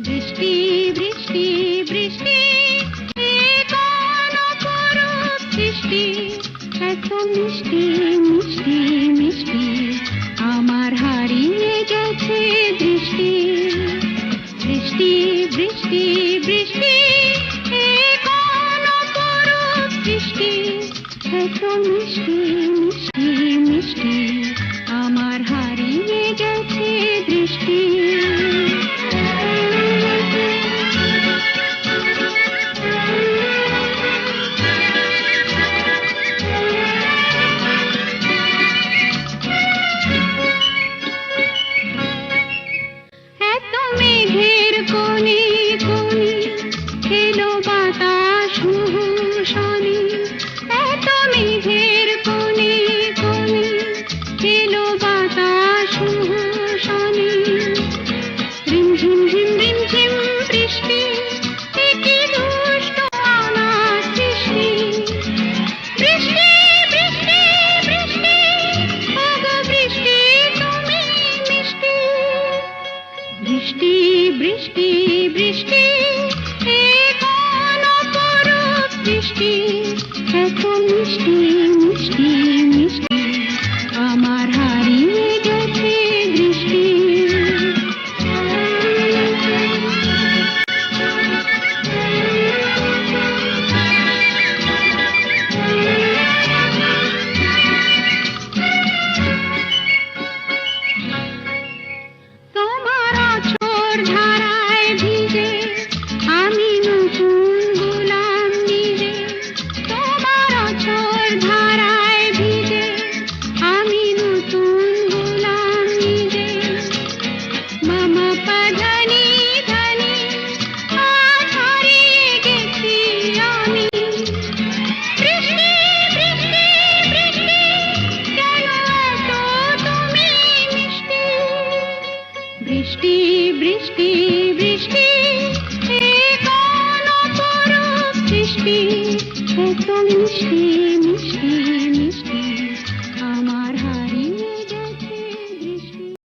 বৃষ্টি বৃষ্টি বৃষ্টি এ কোন অপরূপ সৃষ্টি, এত মিষ্টি মিষ্টি মিষ্টি আমার হারিয়ে গেছে দৃষ্টি। বৃষ্টি বৃষ্টি বৃষ্টি এ কোন অপরূপ সৃষ্টি, এত মিষ্টি মিষ্টি মিষ্টি আমার হারিয়ে গেছে দৃষ্টি। মেঘের কোণে কোণে এলো বাতাস মুহুর্ষণে, এত মেঘের কোণে কোণে এলো বাতাস মুহুর্ষণে। রিমঝিম ঝিম রিমঝিম বৃষ্টি, এ কি দুষ্ট অনাথ সৃষ্টি। বৃষ্টি বৃষ্টি বৃষ্টি ওগো বৃষ্টি তুমি মিষ্টি। বৃষ্টি বৃষ্টি বৃষ্টি এ কোন অপরূপ সৃষ্টি, এত মিষ্টি মিষ্টি মিষ্টি আমার হারিয়ে গেছে দৃষ্টি। তোমার অঝোর ধারায় ভিজে আমি নতুন গোলাম নিজে। তোমার অঝোর ধারায় ভিজে আমি নতুন গোলাম নিজে। মামা পা ধনি ধনি আজ হারিয়ে গেছি আমি। বৃষ্টি বৃষ্টি বৃষ্টি কেন এত তুমি মিষ্টি। বৃষ্টি বৃষ্টি বৃষ্টি এ কোন অপরূপ সৃষ্টি, এত মিষ্টি